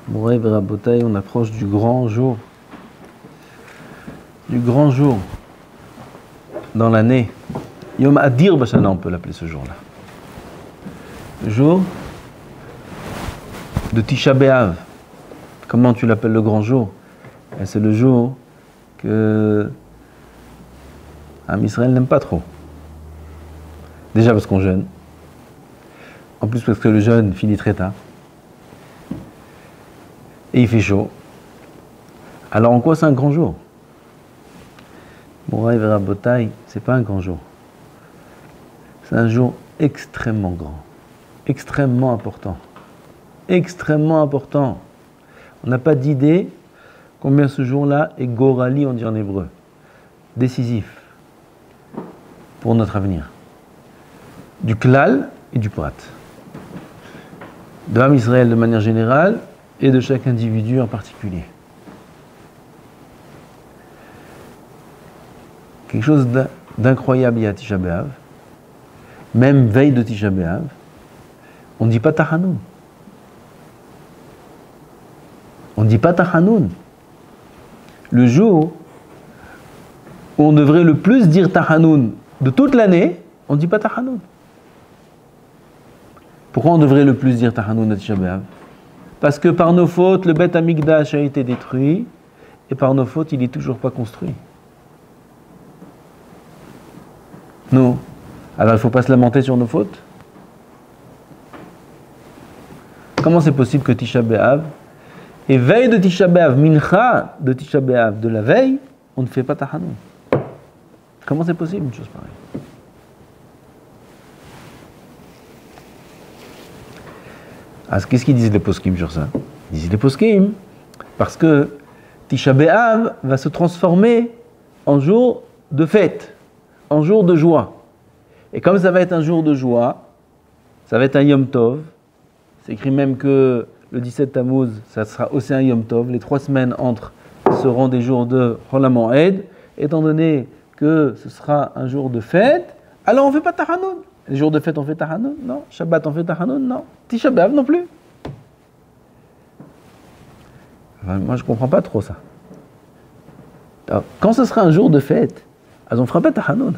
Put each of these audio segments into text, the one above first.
Mouraï Verabotaï, on approche du grand jour. Du grand jour dans l'année. Yom Adir Bashana, on peut l'appeler ce jour-là. Le jour de Tisha B'Av. Comment tu l'appelles le grand jour? Et c'est le jour que Am Israël n'aime pas trop. Déjà parce qu'on jeûne. En plus parce que le jeûne finit très tard. Et il fait chaud. Alors en quoi c'est un grand jour? Mouraï Verabotaï, c'est pas un grand jour. C'est un jour extrêmement grand. Extrêmement important. Extrêmement important. On n'a pas d'idée combien ce jour-là est gorali, on dit en hébreu. Décisif. Pour notre avenir. Du klal et du prat. De Am Israël de manière générale et de chaque individu en particulier. Quelque chose d'incroyable il y a Tisha B'Av. Même veille de Tisha B'Av, on ne dit pas Tachanoun. On ne dit pas Tachanoun. Le jour où on devrait le plus dire Tachanoun de toute l'année, on ne dit pas Tachanoun. Pourquoi on devrait le plus dire Tachanoun de Tisha B'Av? Parce que par nos fautes, le Beth Amikdash a été détruit, et par nos fautes, il n'est toujours pas construit. Non. Alors il ne faut pas se lamenter sur nos fautes? Comment c'est possible que Tisha B'Av, et veille de Tisha B'Av, mincha de Tisha B'Av, de la veille, on ne fait pas Tachanoun? Comment c'est possible une chose pareille? Alors, qu'est-ce qu'ils disent les poskim sur ça? Ils disent les poskim parce que Tisha B'Av va se transformer en jour de fête, en jour de joie. Et comme ça va être un jour de joie, ça va être un Yom Tov. C'est écrit même que le 17 Tammuz, ça sera aussi un Yom Tov. Les 3 semaines entre seront des jours de Chol HaMoed. Étant donné que ce sera un jour de fête, alors on ne fait pas Tachanoun. Les jours de fête, on fait Tachanoun? Non. Shabbat, on fait Tachanoun? Non. Tisha B'Av non plus. Enfin, moi, je ne comprends pas trop ça. Alors, quand ce sera un jour de fête, on ne fera pas Tachanoun.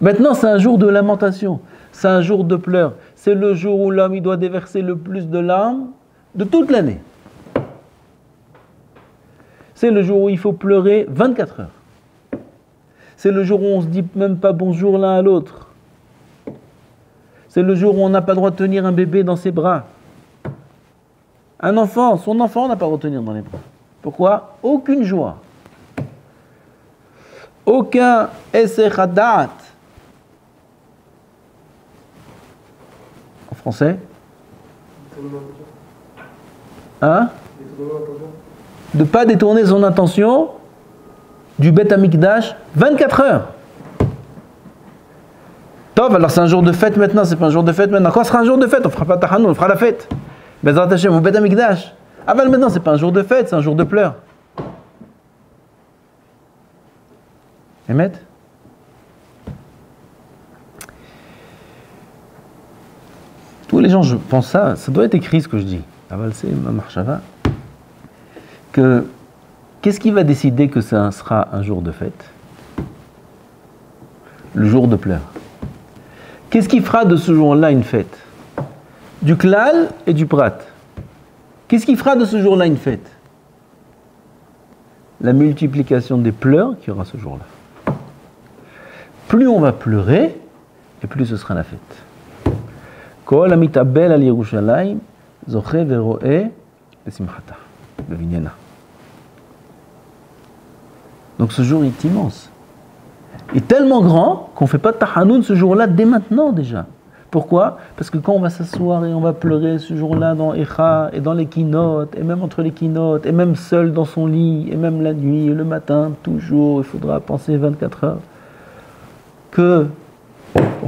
Maintenant, c'est un jour de lamentation. C'est un jour de pleurs. C'est le jour où l'homme il doit déverser le plus de larmes de toute l'année. C'est le jour où il faut pleurer 24 heures. C'est le jour où on ne se dit même pas bonjour l'un à l'autre. C'est le jour où on n'a pas le droit de tenir un bébé dans ses bras. Un enfant, son enfant, on n'a pas le droit de tenir dans les bras. Pourquoi? Aucune joie. Aucun essay hadat. En français? Hein? De ne pas détourner son attention du Beth Amikdash 24 heures. Top, alors c'est un jour de fête maintenant, c'est pas un jour de fête maintenant. Quand ce sera un jour de fête, on fera pas Tachanoun, on fera la fête. Bezrat Hashem au Beth Amikdash. Ah ben maintenant c'est pas un jour de fête, c'est un jour de pleurs. Emet? Tous les gens, je pense ça doit être écrit ce que je dis. Aval c'est ma marchava. Que qu'est-ce qui va décider que ça sera un jour de fête? Le jour de pleurs. Qu'est-ce qui fera de ce jour-là une fête? Du klal et du prat. Qu'est-ce qui fera de ce jour-là une fête? La multiplication des pleurs qu'il y aura ce jour-là. Plus on va pleurer, et plus ce sera la fête. Kol amitabel al Yerushalayim, zoche veroe besimchata, bevinyana. Donc ce jour est immense. Il est tellement grand qu'on ne fait pas de Tachanoun ce jour-là dès maintenant déjà. Pourquoi? Parce que quand on va s'asseoir et on va pleurer ce jour-là dans Echa et dans les keynotes, et même entre les keynotes, et même seul dans son lit, et même la nuit, et le matin, toujours, il faudra penser 24 heures, que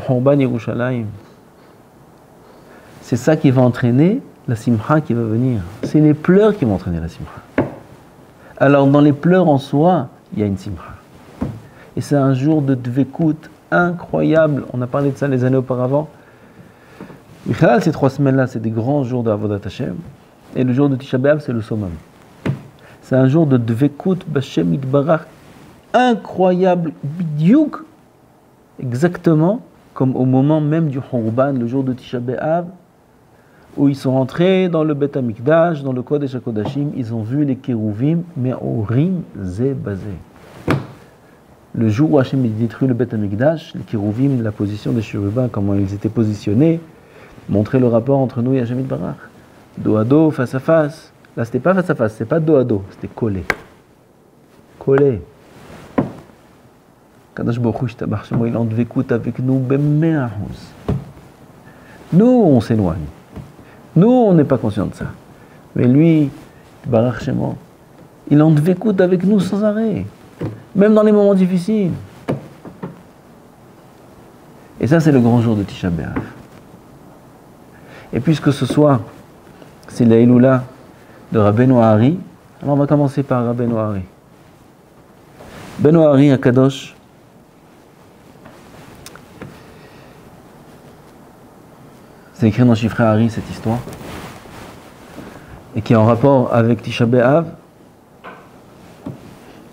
Chorban Yerushalayim, c'est ça qui va entraîner la simcha qui va venir. C'est les pleurs qui vont entraîner la simcha. Alors dans les pleurs en soi, il y a une simcha. Et c'est un jour de dvekut incroyable. On a parlé de ça les années auparavant. Michal, ces 3 semaines-là, c'est des grands jours de Avodat Hashem. Et le jour de Tisha B'Av, c'est le summum. C'est un jour de Dvekut B'Hashem Yitbarach incroyable, bidiouk, exactement comme au moment même du Khurban, le jour de Tisha B'Av, où ils sont rentrés dans le Beth Amikdash, dans le Kodesh HaKodashim, ils ont vu les Kérouvim, mais au Rim Zé Bazé. Le jour où Hachem détruit le Beth Amikdash, les Kérouvim, la position des chérubins, comment ils étaient positionnés, montraient le rapport entre nous et Hachem Yitbarach. Dos à dos, face à face. Là, c'était pas face à face, c'était pas dos à dos, c'était collé. Collé. Kadosh Baruch Hu, il en dvécoute avec nous, nous, on s'éloigne. Nous, on n'est pas conscient de ça. Mais lui, Baruch Shemo, il en dvécoute avec nous sans arrêt. Même dans les moments difficiles. Et ça, c'est le grand jour de Tisha B'Av. Et puisque ce soir, c'est la Iloula de Rabbeinu Hari, alors on va commencer par Rabbeinu Hari. Rabbeinu Hari, Akadosh, c'est écrit dans Shifrei Hari cette histoire, et qui est en rapport avec Tisha B'Av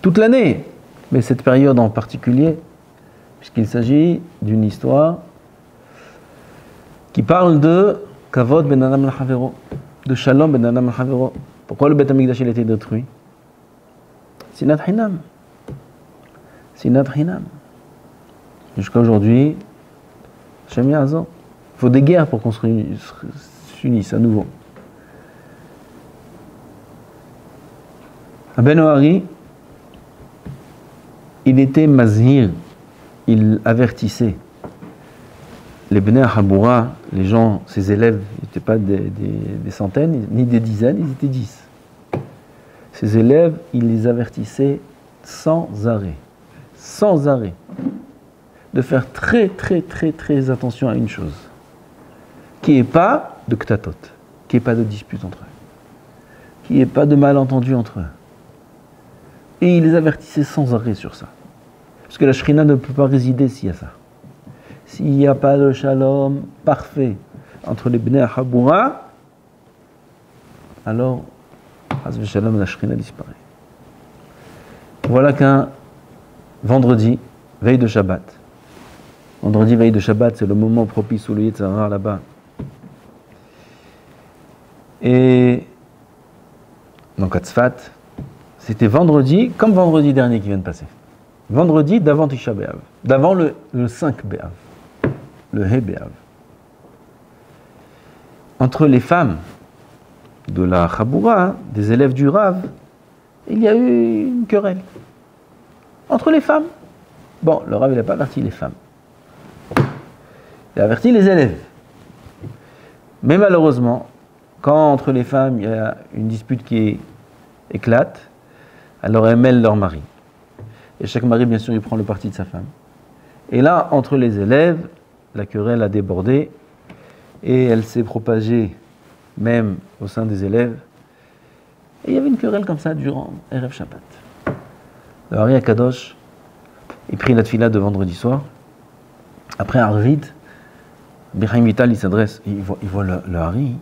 toute l'année, mais cette période en particulier, puisqu'il s'agit d'une histoire qui parle de Kavod ben Adam l'Chavero, de Shalom ben Adam l'Chavero. Pourquoi le Beth Amikdash a été détruit? Sinat Hinam. Sinat Hinam. Jusqu'à aujourd'hui, Hashem Ya'azor. Il faut des guerres pour qu'on s'unisse à nouveau. Ben Ohari, il était mazhir, il avertissait les Bnei Haboura, les gens, ses élèves, ils n'étaient pas des centaines, ni des dizaines, ils étaient 10. Ses élèves, il les avertissait sans arrêt, de faire très attention à une chose, qu'il n'y ait pas de ktatot, qu'il n'y ait pas de dispute entre eux, qu'il n'y ait pas de malentendu entre eux. Et il les avertissait sans arrêt sur ça. Parce que la Shrina ne peut pas résider s'il y a ça. S'il n'y a pas de shalom parfait entre les Bnei Haboura, alors, Haz v'Shalom, la Shrina disparaît. Voilà qu'un vendredi, veille de Shabbat. Vendredi, veille de Shabbat, c'est le moment propice où le Yetzer Hara là-bas. Et donc à Tzfat, c'était vendredi, comme vendredi dernier qui vient de passer. Vendredi d'avant Tisha B'Av, d'avant le 5 B'Av, le He B'Av. Entre les femmes de la Chaboura, des élèves du Rav, il y a eu une querelle. Entre les femmes. Bon, le Rav, il n'a pas averti les femmes. Il a averti les élèves. Mais malheureusement, quand entre les femmes, il y a une dispute qui éclate, alors elles mêlent leur mari. Et chaque mari, bien sûr, il prend le parti de sa femme. Et là, entre les élèves, la querelle a débordé et elle s'est propagée même au sein des élèves. Et il y avait une querelle comme ça durant Erev Shabbat. Le Hari Akadosh, il prit la tfila de vendredi soir. Après Arvid, Birhaim Vital, il s'adresse, il voit le Hari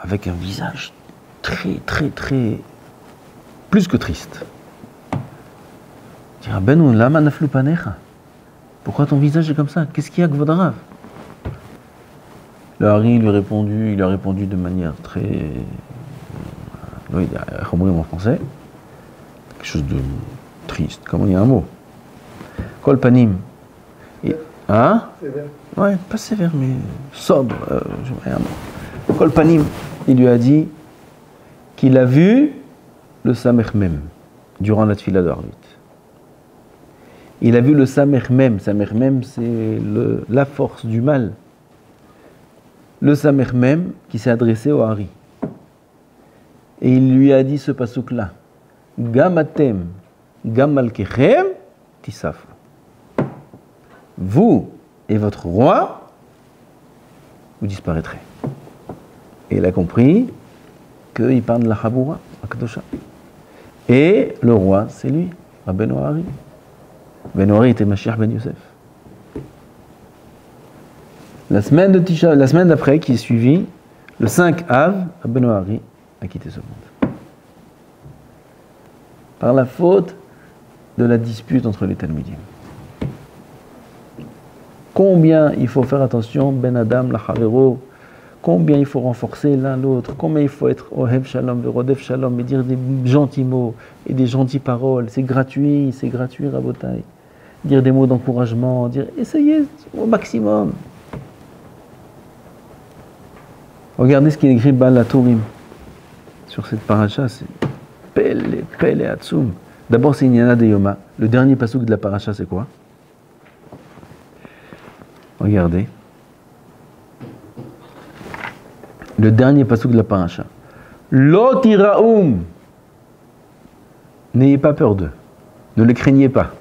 avec un visage très, plus que triste. Il dit, Rabbeinu, lama naflu panecha? Pourquoi ton visage est comme ça? Qu'est-ce qu'il y a, Kvod Harav? Le Hari lui a répondu de manière très... Oui, en français. Quelque chose de triste. Comment il y a un mot? Kol panim. Hein? Sévère. Ouais, pas sévère, mais sobre. Un mot. Kol panim, il lui a dit qu'il a vu le Samech Mem durant la tfila de Arvit. Il a vu le Samech Mem. Samech Mem, c'est la force du mal. Le Samech Mem qui s'est adressé au Hari. Et il lui a dit ce pasouk-là. Gamatem, gamalkechem, tisafu. Vous et votre roi, vous disparaîtrez. Et il a compris qu'il parle de la Chaboura, Akdosha. Et le roi, c'est lui, Rabbeinu Hari. Rabbeinu Hari était Mashiach ben Yosef. La semaine d'après, qui est suivie, le 5 Av, Rabbeinu Hari a quitté ce monde. Par la faute de la dispute entre les Talmidim. Combien il faut faire attention, Ben Adam, la Havero, combien il faut renforcer l'un l'autre, combien il faut être Ohev Shalom, Verodef Shalom, et dire des gentils mots et des gentilles paroles. C'est gratuit, Rabotai. Dire des mots d'encouragement, dire essayez au maximum. Regardez ce qui est écrit Baal HaTurim sur cette paracha, c'est Pele Atsum. D'abord, c'est Inyana de Yoma. Le dernier pasuk de la paracha, c'est quoi? Regardez. Le dernier pasuk de la paracha. Lo tiraoum. N'ayez pas peur d'eux. Ne les craignez pas.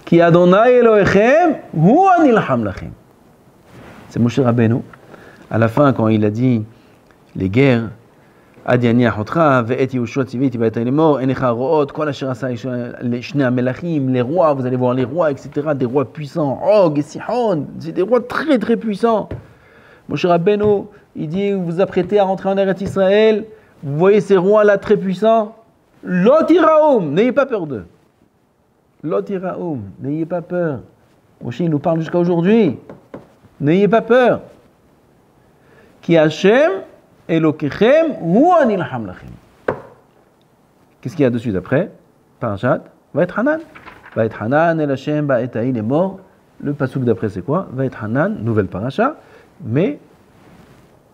Ki Adonai Elohechem hu anilham lachem. C'est Moshe Rabbeinu. À la fin, quand il a dit les guerres, Adiani Ahotra, Ve'et Yehoshua Tziviti Ba'etai Lemor, Enecha Ro'ot, Kol Asher Asa Shnei HaMelachim, les rois, vous allez voir les rois, etc., des rois puissants, Og et Sihon, c'est des rois très très puissants. Moshe Rabbeinu, il dit, vous vous apprêtez à rentrer en Eretz Israël, vous voyez ces rois-là très puissants, Lo tiraoum, n'ayez pas peur d'eux. Lo tiraoum, n'ayez pas peur. Moshe, il nous parle jusqu'à aujourd'hui. N'ayez pas peur. Ki Hashem Elokechem hu anilham lachem. Qu'est-ce qu'il y a dessus d'après? Parashat Va'et Hanan. Va'et Hanan el Hashem ba'etai lemor. Le pasuk d'après c'est quoi? Va'et Hanan, nouvelle paracha, mais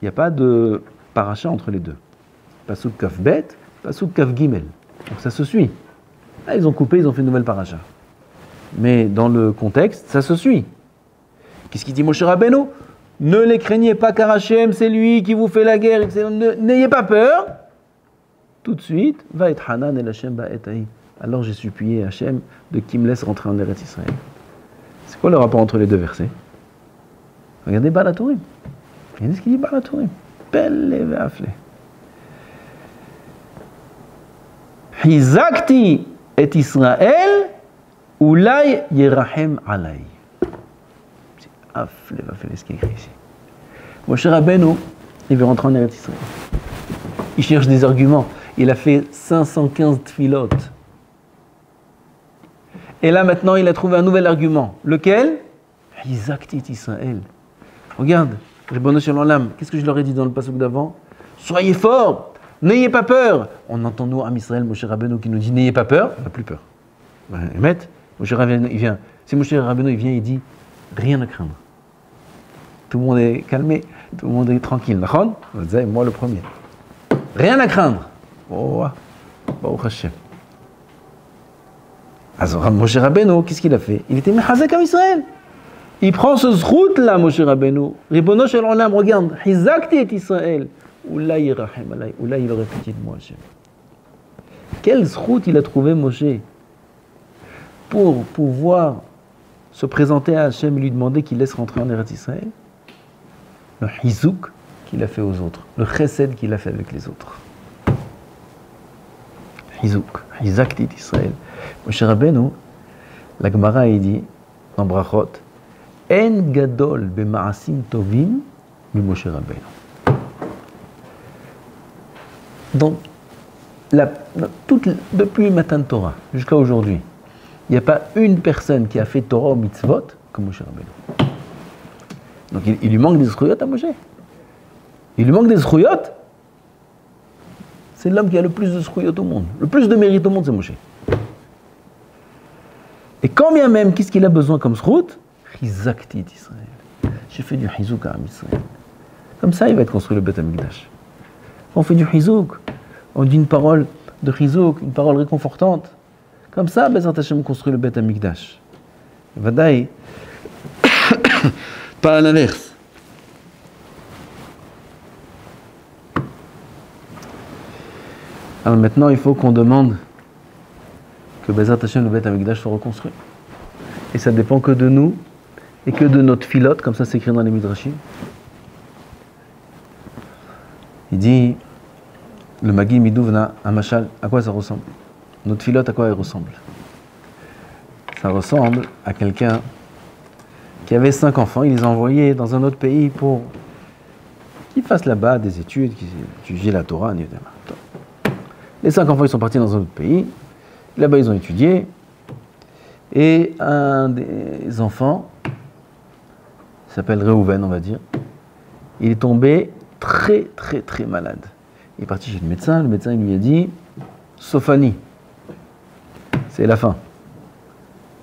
il n'y a pas de paracha entre les deux. Pasuk Kaf Bet, pasuk Kaf Gimel. Donc ça se suit. Là ils ont coupé, ils ont fait une nouvelle paracha. Mais dans le contexte, ça se suit. Qu'est-ce qu'il dit Moshe Rabbeinu? Ne les craignez pas car Hachem, c'est lui qui vous fait la guerre. N'ayez pas peur. Tout de suite, va être Hanan el Hachem ba'etai. Alors j'ai supplié Hachem de qui me laisse rentrer en Eretz Israël. C'est quoi le rapport entre les deux versets? Regardez Baal HaTurim. Regardez ce qu'il dit Baal HaTurim. Pele ve'afle. Hizakti et Israël, ulay yerahem alay. Ce qui est écrit ici. Moshe Rabbeinu, il veut rentrer en Eretz Israël. Il cherche des arguments. Il a fait 515 tfilotes. Et là maintenant, il a trouvé un nouvel argument. Lequel? Hizakti Israël. Regarde, Ribono Shel Olam, qu'est-ce que je leur ai dit dans le pasuk d'avant? Soyez forts, n'ayez pas peur. On entend nous, Am Israël, Moshe Rabbeinu qui nous dit n'ayez pas peur, on n'a plus peur. Moshe Rabbeinu, il vient. Si Moshe Rabbeinu, il vient, il dit rien à craindre. Tout le monde est calmé, tout le monde est tranquille. Moi le premier. Rien à craindre. Oh, Baruch Hashem. Alors, Moshe Rabbeinu, qu'est-ce qu'il a fait? Il était mechazek à Israël. Il prend ce zrout là, Moshe Rabbeinu. Ribono Shel Olam, regarde. Hizakti et Israël. Oula yirachem alay. Oula, il aurait pitié de moi, Hashem. Quel zrout il a trouvé, Moshe, pour pouvoir se présenter à Hachem et lui demander qu'il laisse rentrer en Eretz Israël? Le hizouk qu'il a fait aux autres, le chesed qu'il a fait avec les autres. Hizouk, hizakti d'Israël. Moshe Rabbeinu, la Gemara il dit dans Brachot, en gadol b'ma'asim tovim mi Moshe Rabbeinu. Donc, depuis Matan Torah jusqu'à aujourd'hui, il n'y a pas une personne qui a fait Torah ou mitzvot comme Moshe Rabbeinu. Donc il lui manque des zchuyot à Moshe. Il lui manque des zchuyot. C'est l'homme qui a le plus de zchuyot au monde. Le plus de mérite au monde, c'est Moshe. Et quand bien même, qu'est-ce qu'il a besoin comme zchut? Hizakti d'Israël. J'ai fait du hizouk à Israël. Comme ça, il va être construit le Beth Amikdash. On fait du hizouk. On dit une parole de hizouk, une parole réconfortante. Comme ça, Bezrat Hashem construit le Beth Amikdash. Vadaï, pas à l'inverse. Alors maintenant, il faut qu'on demande que Bezrat Hashem, le Beth Amikdash soit reconstruit. Et ça dépend que de nous et que de notre filote, comme ça c'est écrit dans les Midrashim. Il dit, le Magi Midouvna, un machal, à quoi ça ressemble? Notre filote, à quoi elle ressemble? Ça ressemble à quelqu'un qui avait 5 enfants, il les a envoyés dans un autre pays pour qu'ils fassent là-bas des études, qu'ils étudient la Torah. Les 5 enfants, ils sont partis dans un autre pays. Là-bas, ils ont étudié. Et un des enfants, il s'appelle Reuven, on va dire, il est tombé très, très, très malade. Il est parti chez le médecin il lui a dit « Sophanie, c'est la fin.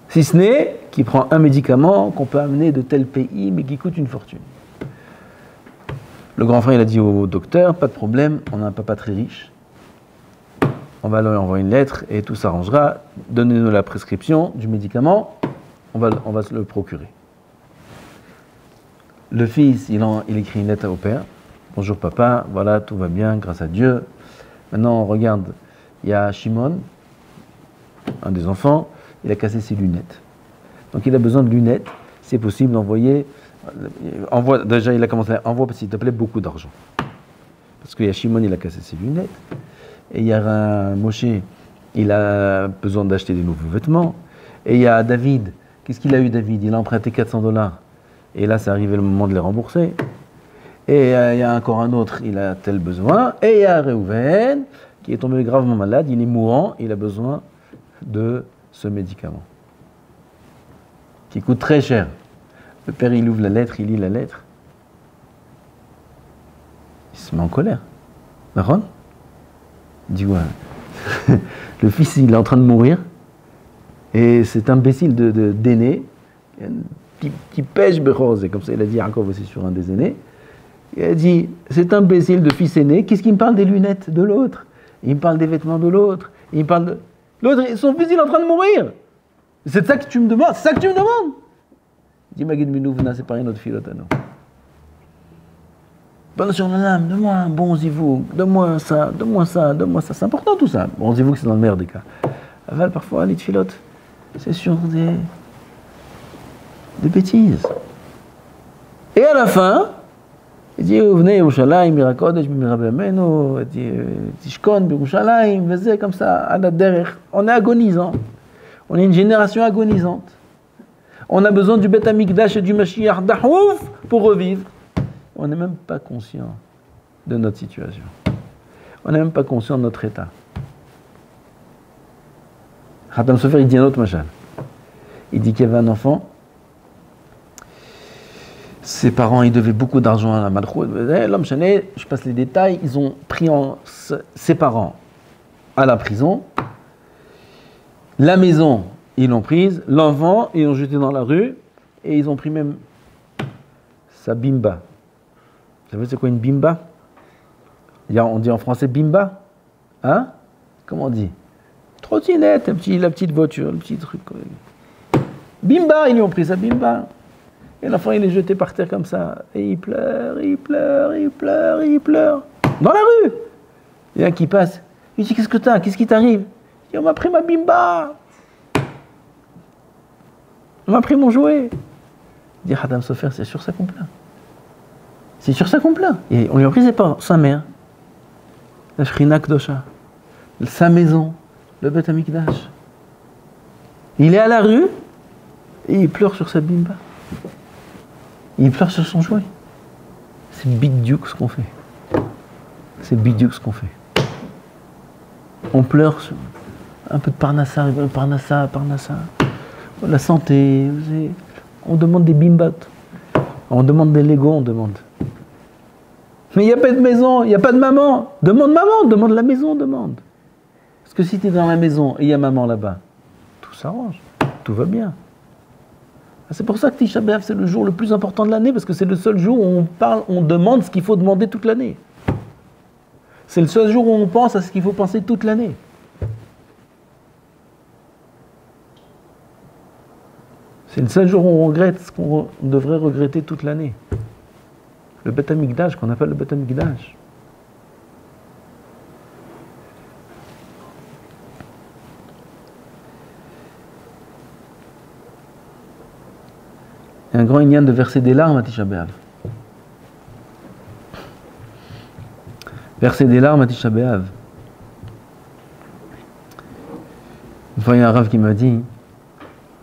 Si ce n'est qu'il prend un médicament qu'on peut amener de tel pays, mais qui coûte une fortune. » Le grand frère, il a dit au docteur « Pas de problème, on a un papa très riche. On va leur envoyer une lettre et tout s'arrangera. Donnez-nous la prescription du médicament, on va se le procurer. » Le fils, il écrit une lettre au père. « Bonjour papa, voilà, tout va bien, grâce à Dieu. Maintenant, on regarde, il y a Shimon, un des enfants, il a cassé ses lunettes. Donc il a besoin de lunettes. C'est possible d'envoyer. Déjà, il a commencé à envoyer parce qu'il te plaît beaucoup d'argent. Parce qu'il y a Shimon, il a cassé ses lunettes. Et il y a un Moshe, il a besoin d'acheter des nouveaux vêtements. Et il y a David. Qu'est-ce qu'il a eu, David? Il a emprunté $400. Et là, c'est arrivé le moment de les rembourser. Et il y a encore un autre, il a tel besoin. Et il y a Reuven, qui est tombé gravement malade, il est mourant, il a besoin de ce médicament. Qui coûte très cher. Le père, il ouvre la lettre, il lit la lettre. Il se met en colère. Naron? Il dit, ouais. Le fils, il est en train de mourir. Et cet imbécile d'aîné, qui pêche Bechorze, comme ça il a dit Yaakov aussi sur un des aînés. Il a dit, cet imbécile de fils aîné, qu'est-ce qu'il me parle des lunettes de l'autre? Il me parle des vêtements de l'autre. Il me parle de... L'autre, son fils, il est en train de mourir. C'est ça que tu me demandes? C'est ça que tu me demandes? Il dit, Magid Minouvna, c'est pas une autre filote à nous. Ben sur la lame, donne-moi un bon zivou, donne-moi ça, donne-moi ça, donne-moi ça. C'est important tout ça. Bon zivou, c'est dans le meilleur des cas. Aval, parfois, les filotes, c'est sur des bêtises. Et à la fin, il dit, venez Yerushalayim, Mirakodesh, Mirabemeno, Tishkon, Yerushalayim, Vezé, comme ça, à la derrière. On est agonisant. On est une génération agonisante. On a besoin du Beth Amikdash et du Mashiach Dahouf pour revivre. On n'est même pas conscient de notre situation. On n'est même pas conscient de notre état. Khatam Sofer, il dit un autre machal. Il dit qu'il y avait un enfant, ses parents, ils devaient beaucoup d'argent à la Malchut. L'homme chané, je passe les détails, ils ont pris ses parents à la prison. La maison, ils l'ont prise. L'enfant, ils l'ont jeté dans la rue. Et ils ont pris même sa bimba. Vous savez c'est quoi une bimba? On dit en français bimba. Hein? Comment on dit? Trottinette, la petite voiture, le petit truc. Bimba, ils lui ont pris sa bimba. Et l'enfant, il est jeté par terre comme ça. Et il pleure, il pleure, il pleure, il pleure. Dans la rue. Il y a un qui passe. Il dit, qu'est-ce que t'as? Qu'est-ce qui t'arrive? Il dit, on m'a pris ma bimba. On m'a pris mon jouet. Il dit, Hadam Sofer, c'est sur ça qu'on plaint. C'est sur ça qu'on plaint. Et on lui a pris ses parents, sa mère, la Shrina Kdosha, sa maison, le Beth Amikdash. Il est à la rue et il pleure sur sa bimba. Il pleure sur son jouet. C'est bidiouk ce qu'on fait. C'est bidiouk ce qu'on fait. On pleure sur un peu de parnassa, la santé. On demande des bimbats. On demande des Legos, on demande. Mais il n'y a pas de maison, il n'y a pas de maman. Demande maman, demande la maison, demande. Parce que si tu es dans la maison et il y a maman là-bas, tout s'arrange, tout va bien. C'est pour ça que Tisha B'Av, c'est le jour le plus important de l'année, parce que c'est le seul jour où on demande ce qu'il faut demander toute l'année. C'est le seul jour où on pense à ce qu'il faut penser toute l'année. C'est le seul jour où on regrette ce qu'on devrait regretter toute l'année. Le Beth Amikdash, qu'on appelle le Beth Amikdash. Il y a un grand ignan de verser des larmes à Tisha B'Av. Verser des larmes à Tisha B'Av. Une fois, il y a un rav qui m'a dit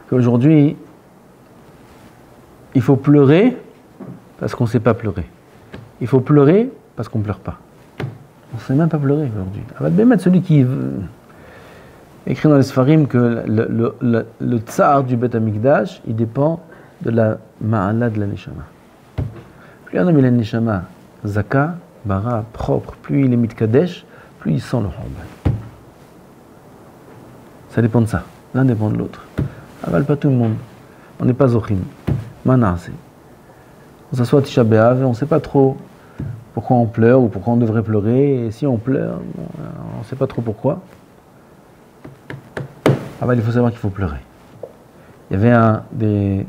qu'aujourd'hui, il faut pleurer parce qu'on ne sait pas pleurer. Il faut pleurer parce qu'on ne pleure pas. On ne sait même pas pleurer aujourd'hui. Avad Bemet, celui qui écrit dans les Sfarim que le tsar du Beth Amikdash, il dépend de la ma'ala de la neshama. Plus un homme il a une neshama zaka, bara, propre, plus il est mitkadesh, plus il sent le Khurban. Ça dépend de ça. L'un dépend de l'autre. Aval pas tout le monde. On n'est pas zochim. Manasé. On s'assoit à Tisha B'Av et on ne sait pas trop pourquoi on pleure ou pourquoi on devrait pleurer. Et si on pleure, on ne sait pas trop pourquoi. Aval, il faut savoir qu'il faut pleurer. Il y avait un des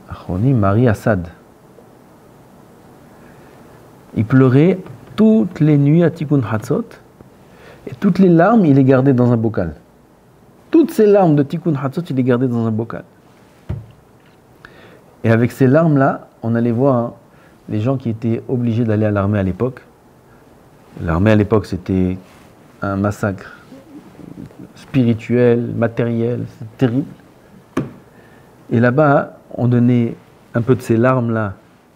Achronim, Marie Assad. Il pleurait toutes les nuits à Tikkun Hatzot et toutes les larmes, il les gardait dans un bocal. Toutes ces larmes de Tikkun Hatzot, il les gardait dans un bocal. Et avec ces larmes-là, on allait voir les gens qui étaient obligés d'aller à l'armée à l'époque. L'armée à l'époque, c'était un massacre spirituel, matériel, c'est terrible. Et là-bas, on donnait un peu de ces larmes-là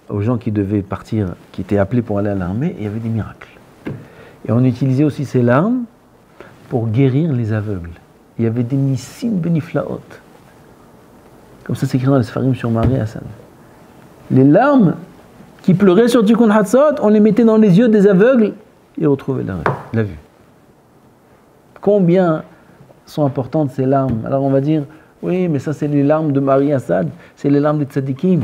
aux gens qui devaient partir, qui étaient appelés pour aller à l'armée, et il y avait des miracles. Et on utilisait aussi ces larmes pour guérir les aveugles. Il y avait des nissim beniflaot. Comme ça, c'est écrit dans les Sfarim sur Marie Hassan. Les larmes qui pleuraient sur Tikkun Hatzot, on les mettait dans les yeux des aveugles et retrouvaient la vue. Combien sont importantes ces larmes? Alors on va dire, oui, mais ça c'est les larmes de Marie Assad, c'est les larmes des tzadikim.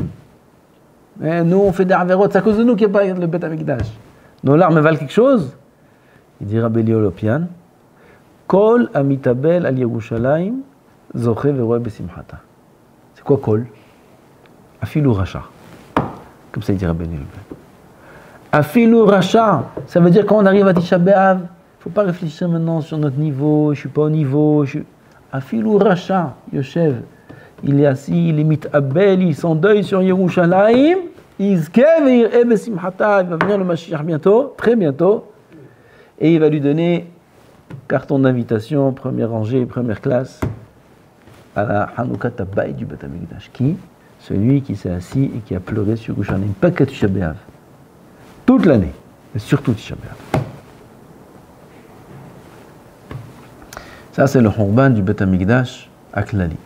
Et nous on fait des averot, c'est à cause de nous qu'il n'y a pas le Beth Amikdash. Nos larmes valent quelque chose? Il dit Rabbi Liolopian, Kol amitabel al Yerushalayim, zoche veroe besimchata. C'est quoi Kol? Afilou Racha. Comme ça il dit Rabbi Liolopian. Afilou Racha, ça veut dire quand on arrive à Tisha B'Av, il ne faut pas réfléchir maintenant sur notre niveau, je ne suis pas au niveau. Afilou Racha, Yoshev, il est assis, il est mitabel, il s'endeuille sur Yerushalayim, il va venir le Mashiach bientôt, très bientôt, et il va lui donner carton d'invitation, première rangée, première classe, à la Hanoukat Abayit du Beth Amikdash. Qui? Celui qui s'est assis et qui a pleuré sur Yerushalayim, pas que Tisha B'Av, toute l'année, mais surtout Tisha B'Av. Ça, c'est le Khurban du Beth Amikdash Aklali.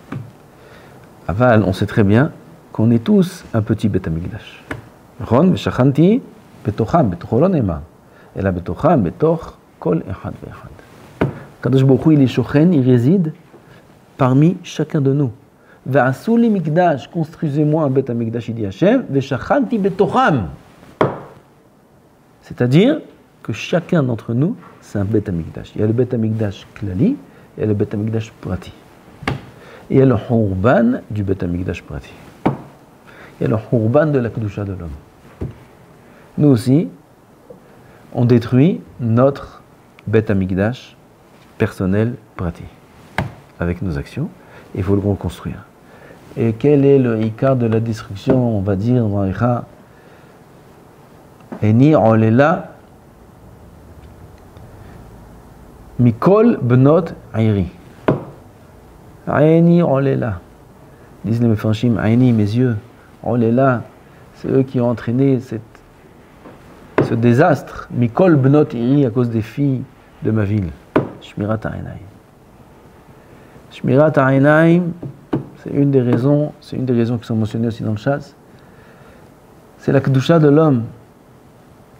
Aval, on sait très bien qu'on est tous un petit Beth Amikdash. Ron, v'shachanti, betocham, betocholon ema. Et là, betocham, betoch, kol echad ve'echad. Kadosh Baruch Hu, il est shochen, il réside parmi chacun de nous. Ve'asuli mikdash, construisez-moi un Beth Amikdash, il dit Hashem, v'shachanti betocham. C'est-à-dire que chacun d'entre nous, c'est un Beth Amikdash. Il y a le Beth Amikdash Klali, et il y a le Beth Amikdash Prati. Et il y a le Khurban du Beth Amikdash Prati. Il y a le Khurban de la Kedusha de l'homme. Nous aussi, on détruit notre Beth Amikdash personnel Prati. Avec nos actions, et il faut le reconstruire. Et quel est le ikar de la destruction, on va dire, dans l'Ikha Eni olela Mikol benot ayri. Aïni olela. Disent les Mefarshim, Aïni, mes yeux. Olela. C'est eux qui ont entraîné ce désastre. Mikol benot ayri à cause des filles de ma ville. Shmirat ha'enaim. Shmirat ha'enaim, c'est une des raisons qui sont mentionnées aussi dans le chasse. C'est la kedusha de l'homme.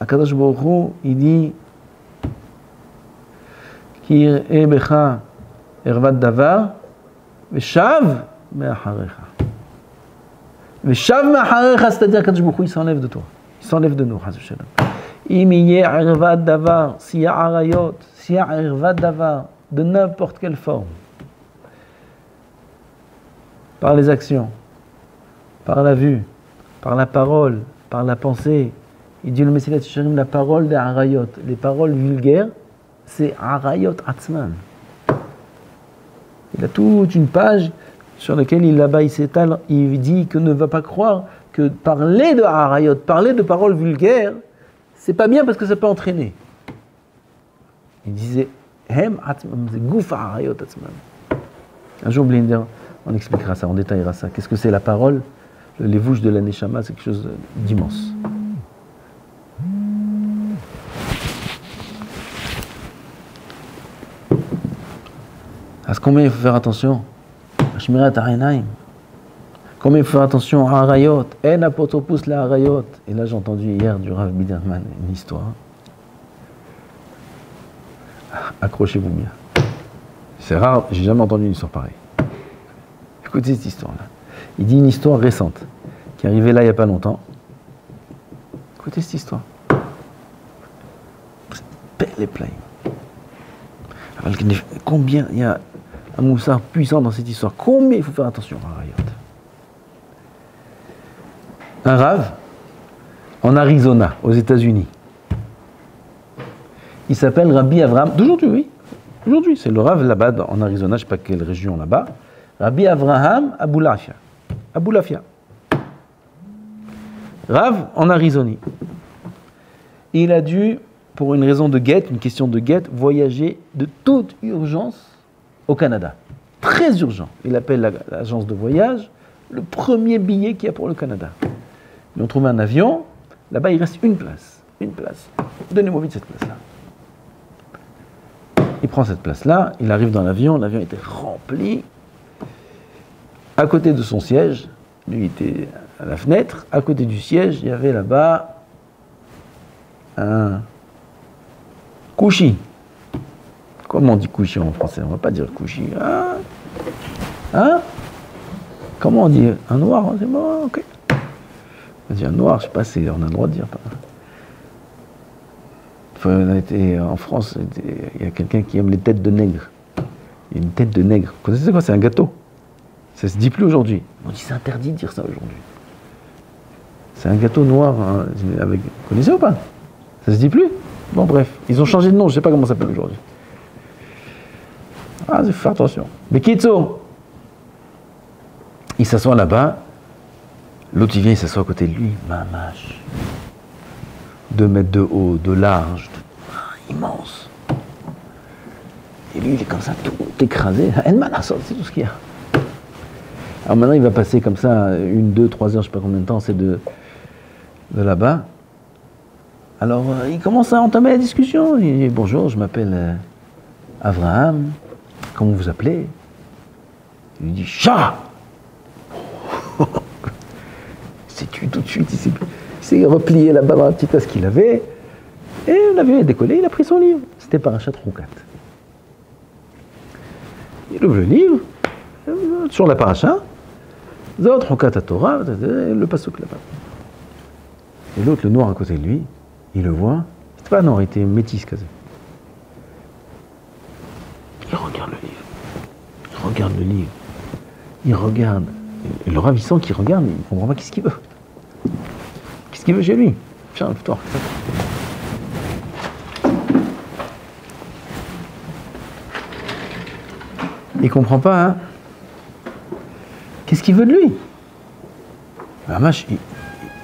Akadosh Baruch Hu, il dit Ki ebecha ervat davar veshav me'acharecha. Veshav me'acharecha, c'est-à-dire qu'Akadosh Baruch Hu, il s'enlève de toi. Il s'enlève de nous, Chas v'shalom. Im yeh ervat davar, s'il y a arayot, s'il y a ervat davar, de n'importe quelle forme, par les actions, par la vue, par la parole, par la pensée. Il dit le Messilat Yesharim, la parole des arayot, les paroles vulgaires, c'est arayot atzman. Il a toute une page sur laquelle il s'étale, il dit que ne va pas croire que parler de arayot, parler de paroles vulgaires, c'est pas bien parce que ça peut entraîner. Il disait, hem atzman, c'est gouf arayot atzman. Un jour, Blinder, on expliquera ça, on détaillera ça. Qu'est-ce que c'est la parole? Le lévouche de la Neshama, c'est quelque chose d'immense. À combien il faut faire attention? Shmirat Harenaim. Combien il faut faire attention à Harayot? En apotropous la Harayot. Et là, j'ai entendu hier du Rav Biderman une histoire. Accrochez-vous bien. C'est rare, j'ai jamais entendu une histoire pareille. Écoutez cette histoire-là. Il dit une histoire récente, qui est arrivée là il n'y a pas longtemps. Écoutez cette histoire. Pèle les plaines. Combien il y a un moussard puissant dans cette histoire? Combien il faut faire attention à Harayot? Un Rav en Arizona, aux États-Unis. Il s'appelle Rabbi Avraham, d'aujourd'hui, oui. Aujourd'hui, c'est le Rav là-bas, en Arizona, je ne sais pas quelle région là-bas. Rabbi Avraham Aboulafia. Aboulafia. Rav en Arizonie. Il a dû, pour une raison de guette, une question de guette, voyager de toute urgence au Canada. Très urgent. Il appelle l'agence de voyage, le premier billet qu'il y a pour le Canada. Ils ont trouvé un avion, là-bas il reste une place. Une place. Donnez-moi vite cette place-là. Il prend cette place-là, il arrive dans l'avion était rempli. À côté de son siège, lui était à la fenêtre, à côté du siège, il y avait là-bas un couchi. Comment on dit couchi en français? On ne va pas dire couchi. Hein? Comment on dit? Un noir, c'est bon, ok. On dit un noir, je ne sais pas, on a le droit de dire. En France, il y a quelqu'un qui aime les têtes de nègre. Il y a une tête de nègre. Vous connaissez quoi? C'est un gâteau. Ça se dit plus aujourd'hui. On dit c'est interdit de dire ça aujourd'hui. C'est un gâteau noir hein, avec. Vous connaissez ou pas? Ça se dit plus? Bon bref, ils ont changé de nom, je ne sais pas comment ça s'appelle aujourd'hui. Ah, il faut faire attention. Mais Kitso, il s'assoit là-bas, l'autre il vient, il s'assoit à côté de lui, mamache. 2 mètres de haut, de large, immense. Et lui, il est comme ça, tout écrasé. C'est tout ce qu'il y a. Alors maintenant, il va passer comme ça 1, 2, 3 heures, je ne sais pas combien de temps, c'est de là-bas. Alors, il commence à entamer la discussion. Il dit, bonjour, je m'appelle Avraham. Comment vous appelez? Il lui dit, chat. C'est tué tout de suite, il s'est replié là-bas dans la petite tasse qu'il avait. Et l'avion est décollé, il a pris son livre. C'était Parashat Roukat. Il ouvre le livre, sur la paracha, Zot Roukat à Torah, le pasuk là-bas. Et l'autre, le noir à côté de lui, il le voit. C'était pas noir, il était métis quasi. Il regarde le livre. Il regarde le livre. Il regarde. Et le Rav, il sent qu'il regarde, mais il ne comprend pas qu'est-ce qu'il veut. Qu'est-ce qu'il veut chez lui? Tiens, lève-toi. Il comprend pas, hein. Qu'est-ce qu'il veut de lui? La mâche,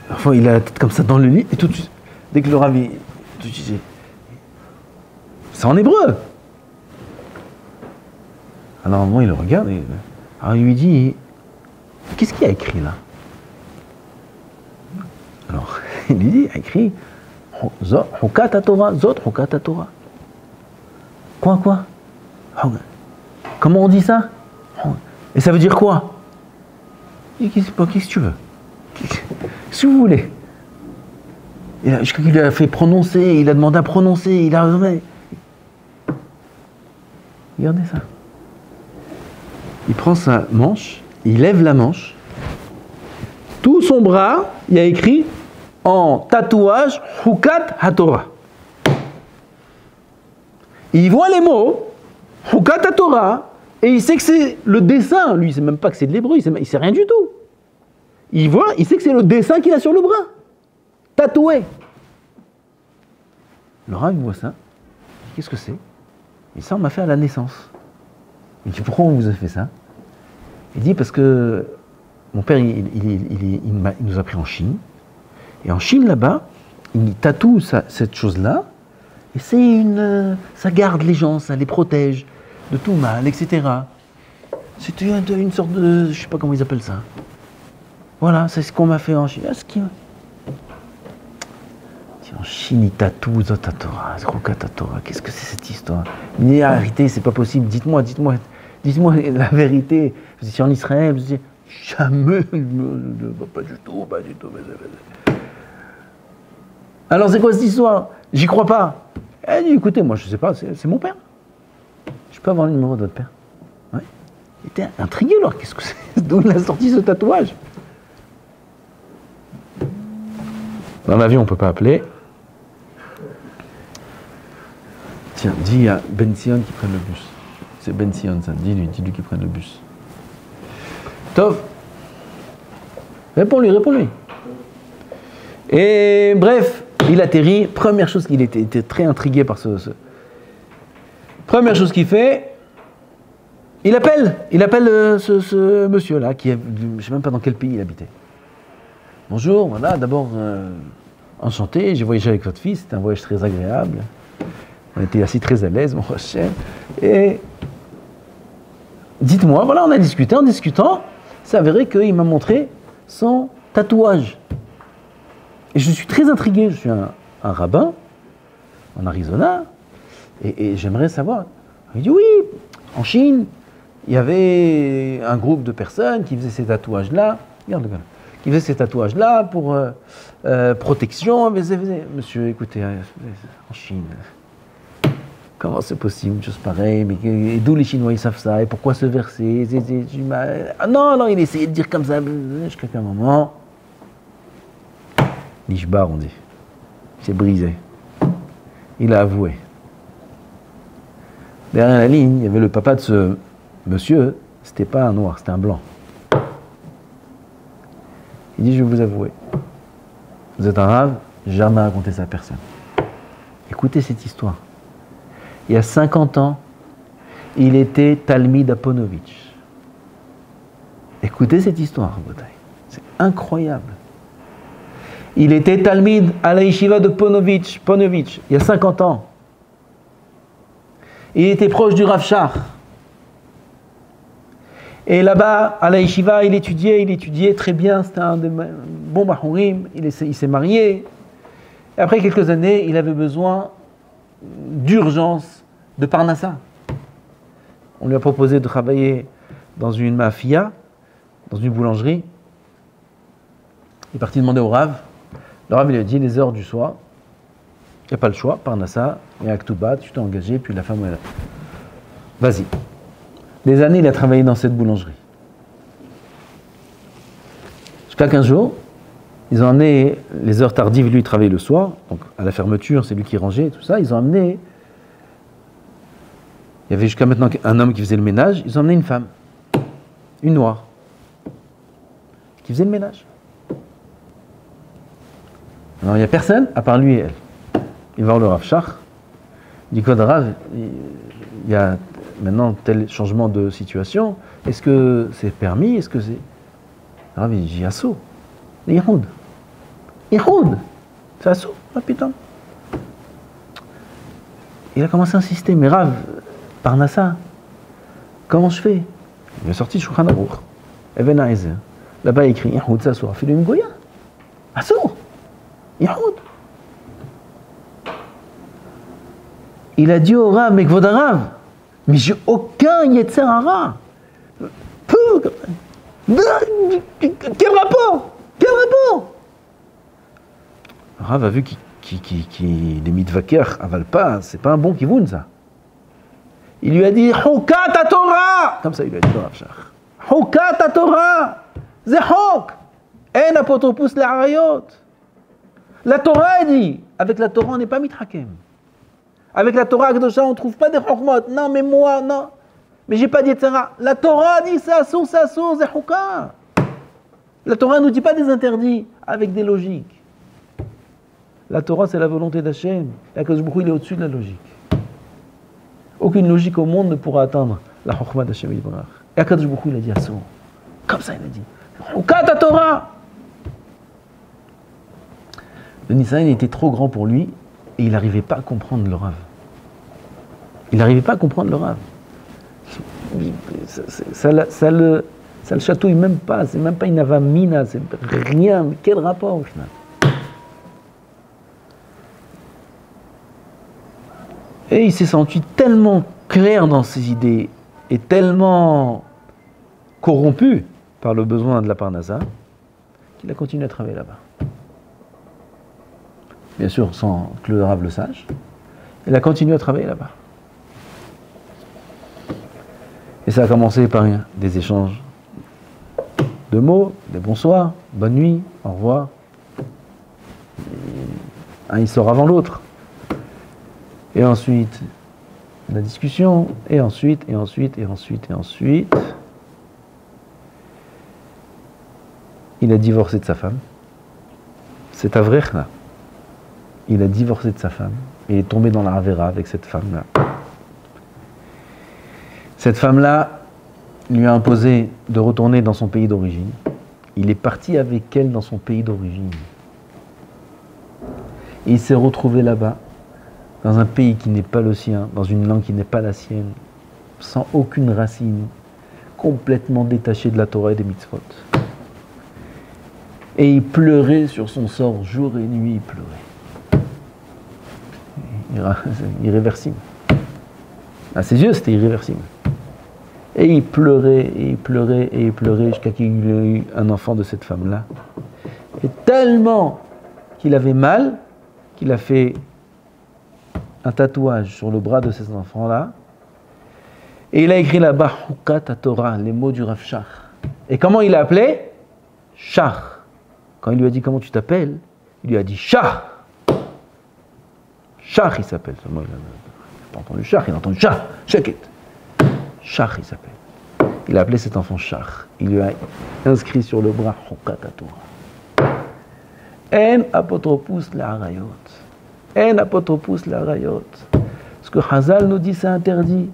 parfois il a la tête comme ça dans le lit, et tout de suite, dès que le Rav, tout de suite, c'est en hébreu. Alors, moi, il le regarde, et alors il lui dit, qu'est-ce qu'il y a écrit là? Alors, il lui dit, il a écrit, Hukat Torah, Zot Hukat Torah. Quoi? Comment on dit ça? Et ça veut dire quoi? Qu'est-ce que tu veux? Qu'est-ce que vous voulez? Je crois qu'il a fait prononcer, il a demandé à prononcer, il a... Regardez ça. Il prend sa manche, il lève la manche, tout son bras, il y a écrit en tatouage Hukat HaTorah. Il voit les mots Hukat HaTorah et il sait que c'est le dessin. Lui, il ne sait même pas que c'est de l'hébreu, il ne sait rien du tout. Il sait que c'est le dessin qu'il a sur le bras, tatoué. Le Rav voit ça. Qu'est-ce que c'est? Et ça, on m'a fait à la naissance. Il dit, pourquoi on vous a fait ça? Il dit, parce que mon père, il nous a pris en Chine. Et en Chine, là-bas, il tatoue cette chose-là. Et ça garde les gens, ça les protège de tout mal, etc. C'est une sorte de... Je ne sais pas comment ils appellent ça. Voilà, c'est ce qu'on m'a fait en Chine. En Chine, ils tatouent ta Torah, ta Torah. Qu'est-ce que c'est cette histoire? Mais arrêtez, c'est pas possible. Dites-moi la vérité. Vous étiez en Israël, vous étiez jamais, pas du tout. Alors c'est quoi cette histoire? J'y crois pas. Elle dit, écoutez, moi je sais pas, c'est mon père. Je peux avoir le numéro de votre père? Ouais. Il était intrigué alors, qu'est-ce que c'est? D'où il a sorti ce tatouage? Dans l'avion, on peut pas appeler. Tiens, dis à Ben Sion qu'il prenne le bus. C'est Ben Sion, ça. Dis-lui qu'il prenne le bus. Tov. Réponds-lui. Et bref, il atterrit. Première chose qu'il était très intrigué par ce... Première chose qu'il fait, il appelle ce monsieur-là, qui est, je ne sais même pas dans quel pays il habitait. Bonjour, voilà, d'abord, enchanté, j'ai voyagé avec votre fils, c'était un voyage très agréable. On était assis très à l'aise, mon cher. Et dites-moi, voilà, on a discuté, en discutant, c'est avéré qu'il m'a montré son tatouage. Et je suis très intrigué, je suis un rabbin en Arizona, et j'aimerais savoir. Il dit oui, en Chine, il y avait un groupe de personnes qui faisaient ces tatouages-là. Regarde le gars. Qui faisait ces tatouages-là pour protection. Monsieur, écoutez, en Chine, comment c'est possible, une chose pareille? Mais et d'où les Chinois ils savent ça? Et pourquoi ce verset? Non, il essayait de dire comme ça, jusqu'à un moment. Nishbar, on dit. C'est brisé. Il a avoué. Derrière la ligne, il y avait le papa de ce monsieur, c'était pas un noir, c'était un blanc. Il dit, je vais vous avouer, vous êtes un rave, j'ai jamais raconté ça à personne. Écoutez cette histoire. Il y a 50 ans, il était Talmid Aponovitch. Écoutez cette histoire, c'est incroyable. Il était Talmid à la yeshiva de Ponovitch, il y a 50 ans. Il était proche du Rav Shach. Et là-bas, à la yeshiva, il étudiait très bien, c'était un bon Bahourim, il s'est marié. Et après quelques années, il avait besoin d'urgence de Parnassa. On lui a proposé de travailler dans une mafia, dans une boulangerie. Il est parti demander au Rav. Le Rav, il lui a dit, les heures du soir, il n'y a pas le choix, Parnassa, il y a Aktubat, tu t'es engagé, puis la femme, elle a... Vas-y. Des années, il a travaillé dans cette boulangerie. Jusqu'à 15 jours, ils ont amené les heures tardives, lui, il travaillait le soir, donc à la fermeture, c'est lui qui rangeait, tout ça. Ils ont amené, il y avait jusqu'à maintenant un homme qui faisait le ménage, ils ont amené une femme, une noire, qui faisait le ménage. Alors il n'y a personne, à part lui et elle. Il va voir le Rav Shach, il dit, Kod Rav, il y a maintenant tel changement de situation, est-ce que c'est permis? Est-ce que c'est... Rav, il dit, assaut. Yehoud, c'est assaut, ah putain. Il a commencé à insister, mais Rav, Parnassa, comment je fais? Il est sorti de Shulchan Aruch, Even Ha'ezer. Là-bas, il écrit, Yehoud, c'est assaut, fais-lui une goya. Assaut, Yehoud. Il a dit au Rav, mais Kvod Rav, mais j'ai aucun Yetzer Hara. Quel rapport? Rav a vu qu'il les mitvaker avalent pas, c'est pas un bon kivoun ça. Il lui a dit, Houkat ta Torah! Comme ça, il lui a dit au Rav Shach. Houkat ta Torah! C'est Houk! En apotropous l'arayot. La Torah, elle dit, avec la Torah, on n'est pas mithakem. Avec la Torah Akdosha, on ne trouve pas des chokmot. Non, mais moi, non. Mais j'ai pas dit etc. La Torah dit ça, c'est chouka. La Torah ne nous dit pas des interdits avec des logiques. La Torah, c'est la volonté d'Hachem. Et Akadosh Baruch Hu, il est au-dessus de la logique. Aucune logique au monde ne pourra atteindre la chokma d'Hachem Yitbarach. Et Akadosh Baruch Hu, il a dit assour. Comme ça, il a dit. Chouka ta Torah. Le Nisaïn était trop grand pour lui. Et il n'arrivait pas à comprendre le Rav. Ça le Ça le chatouille même pas, c'est même pas une avamina, c'est rien. Mais quel rapport au final? Et il s'est senti tellement clair dans ses idées et tellement corrompu par le besoin de la parnassa qu'il a continué à travailler là-bas. Bien sûr, sans que le Rav le sache, il a continué à travailler là-bas. Et ça a commencé par des échanges de mots, des bonsoirs, bonne nuit, au revoir. Un il sort avant l'autre. Et ensuite, la discussion, et ensuite. Il a divorcé de sa femme. C'est Avrech là. Il a divorcé de sa femme. Il est tombé dans la Avera avec cette femme-là. Cette femme-là lui a imposé de retourner dans son pays d'origine. Il est parti avec elle dans son pays d'origine. Et il s'est retrouvé là-bas, dans un pays qui n'est pas le sien, dans une langue qui n'est pas la sienne, sans aucune racine, complètement détaché de la Torah et des mitzvot. Et il pleurait sur son sort, jour et nuit, il pleurait. Irréversible. À ses yeux, c'était irréversible. Et il pleurait, jusqu'à qu'il ait eu un enfant de cette femme-là. Et tellement qu'il avait mal, qu'il a fait un tatouage sur le bras de ces enfants-là. Et il a écrit là-bas, Hukat Torah, les mots du Rav Shach. Et comment il l'a appelé? Shach. Quand il lui a dit comment tu t'appelles, il lui a dit Shach. Shach il s'appelle. Moi, il n'a pas entendu Shach, il a entendu Shach. Sheket. Shach il s'appelle. Il a appelé cet enfant Shach. Il lui a inscrit sur le bras Hukat Torah. En apotropous la harayot. En apotropous la harayot. Ce que Hazal nous dit, c'est interdit.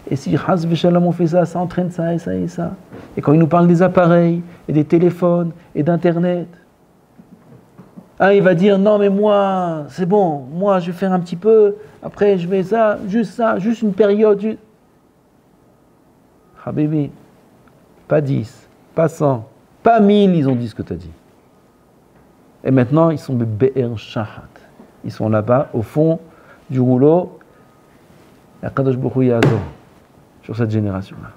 Et si Haz Veshalom on fait ça, ça entraîne ça et ça et ça. Et quand il nous parle des appareils, et des téléphones, et d'Internet, il va dire, non mais moi, c'est bon, moi je vais faire un petit peu, après je vais ça, juste une période. Habibi, pas 10, pas 100, pas 1000, ils ont dit ce que tu as dit. Et maintenant, ils sont Be'er Shahat. Ils sont là-bas, au fond du rouleau, la Kadosh Baruch Hu Yazor, sur cette génération-là.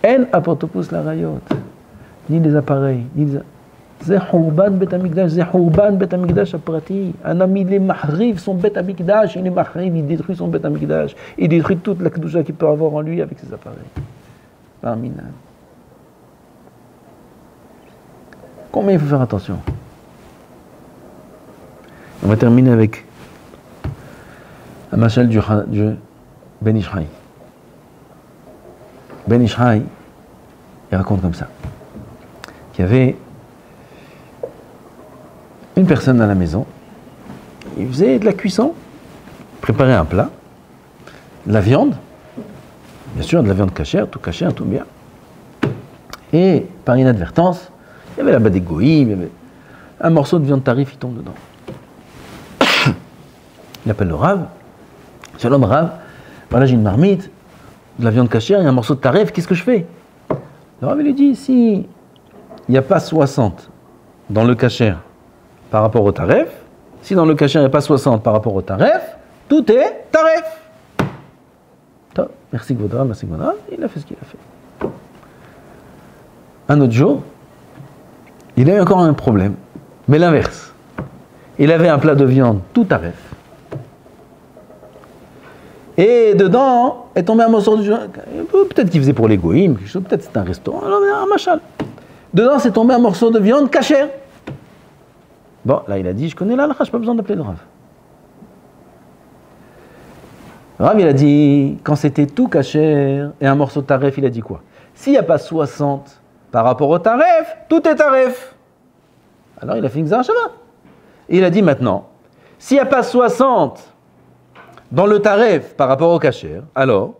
En apotopus la rayot, ni les appareils, ni les... C'est Hourban Bet Amikdash, c'est Hourban Bet Amikdash aprati. Un ami, il est mahriv son Bet Amikdash, il est mahriv, il détruit son Bet Amikdash, il détruit toute la kedusha qu'il peut avoir en lui avec ses appareils. Amina. Combien il faut faire attention? On va terminer avec un machal du Ben Ishraï. Ben Ishraï, il raconte comme ça, qu'il y avait une personne à la maison, il faisait de la cuisson, préparait un plat, de la viande, bien sûr de la viande cachère, tout bien. Et par inadvertance, il y avait là-bas des goïms, il y avait un morceau de viande tarif, il tombe dedans. Il appelle le Rav, Shalom Rav, voilà j'ai une marmite, de la viande cachère, il y a un morceau de tarif, qu'est-ce que je fais? Le Rav lui dit, si il n'y a pas 60 dans le cachère par rapport au tarif, si dans le cachère il n'y a pas 60 par rapport au tarif, tout est tarif. Merci Gvodra, il a fait ce qu'il a fait. Un autre jour, il a eu encore un problème, mais l'inverse. Il avait un plat de viande tout tarif. Et dedans est tombé un morceau de viande, peut-être qu'il faisait pour les goïms, peut-être c'est un restaurant, alors un machal. Dedans c'est tombé un morceau de viande cachère. Bon, là il a dit, je connais l'halakha, je n'ai pas besoin d'appeler le Rav. Le Rav il a dit, quand c'était tout cachère et un morceau de tarif, il a dit quoi? S'il n'y a pas 60 par rapport au tarif, tout est tarif. Alors il a fait une Xarashava. Et il a dit maintenant, s'il n'y a pas 60 dans le tarif par rapport au cachère, alors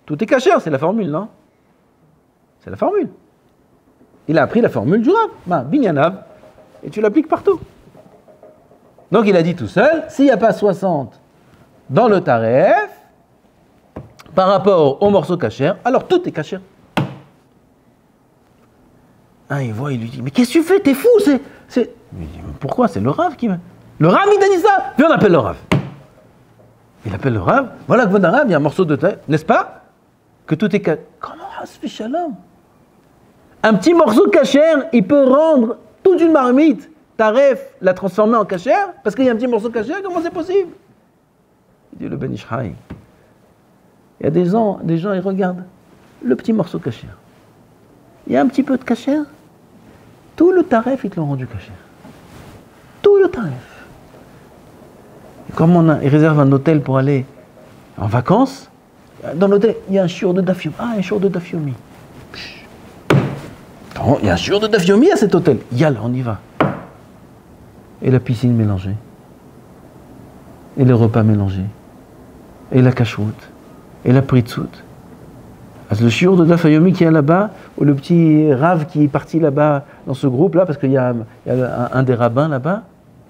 tout est cachère, c'est la formule, non? C'est la formule. Il a appris la formule du Rav, Binyanav, et tu l'appliques partout. Donc il a dit tout seul, s'il n'y a pas 60 dans le tarif, par rapport au morceau cachère, alors tout est cachère. Il voit, il lui dit, mais qu'est-ce que tu fais? T'es fou, Il dit, mais pourquoi? C'est le Rav qui m'a... Le Rav, il t'a dit ça? Viens, on appelle le Rav. Il appelle le Rav, voilà que Rav, il y a un morceau de tête, n'est-ce pas? Que tout est cachère. Comment hasfi shalom? Un petit morceau cachère, il peut rendre toute une marmite, taref, la transformer en cachère, parce qu'il y a un petit morceau cachère, comment c'est possible? Il dit le Ben Ish Chai. Il y a des gens, ils regardent le petit morceau cachère. Il y a un petit peu de cachère, tout le taref, ils te l'ont rendu cachère. Tout le taref. Et comme il réserve un hôtel pour aller en vacances, dans l'hôtel, il y a un shiur de Daf Yomi. Un shiur de Daf Yomi. Il y a un shiur de Daf Yomi à cet hôtel. Yalla, on y va. Et la piscine mélangée. Et les repas mélangés. Et la kashrut. Et la pritzout. Le shiur de Daf Yomi qui est là-bas, ou le petit Rav qui est parti là-bas dans ce groupe-là, parce qu'il y a un des rabbins là-bas,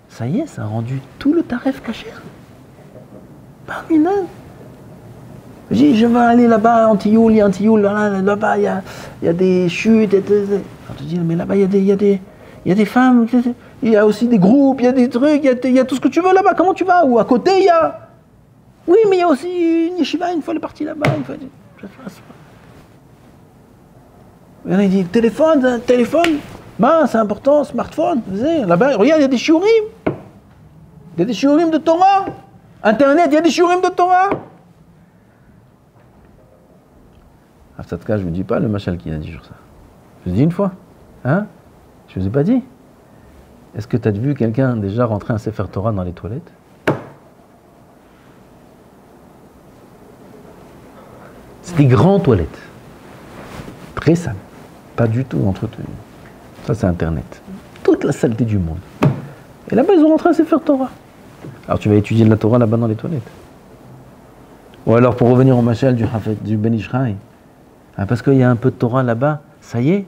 ça y est, ça a rendu tout le taref cachère. Barminan. Je dis, je vais aller là-bas, Antioul, là-bas, il y a des chutes. On te dit, mais là-bas, il y a des femmes, il y a aussi des groupes, il y a des trucs, il y a tout ce que tu veux là-bas. Comment tu vas? Ou à côté, il y a... Oui, mais il y a aussi une yeshiva, une fois elle est partie là-bas, une fois... Il dit, téléphone, c'est important, smartphone, là-bas, regarde, il y a des shiurim. Il y a des shiurim de Torah. Internet, il y a des shiurim de Torah. À ce cas, je ne vous dis pas le machal qui a dit sur ça. Je vous dis une fois. Hein? Je ne vous ai pas dit. Est-ce que tu as vu quelqu'un déjà rentrer un Sefer Torah dans les toilettes? C'est des grandes toilettes. Très sales. Pas du tout entretenues. Ça, c'est Internet. Toute la saleté du monde. Et là-bas, ils ont rentré un Sefer Torah. Alors, tu vas étudier de la Torah là-bas dans les toilettes. Ou alors, pour revenir au machal du Ben Ish Chai, parce qu'il y a un peu de Torah là-bas, ça y est,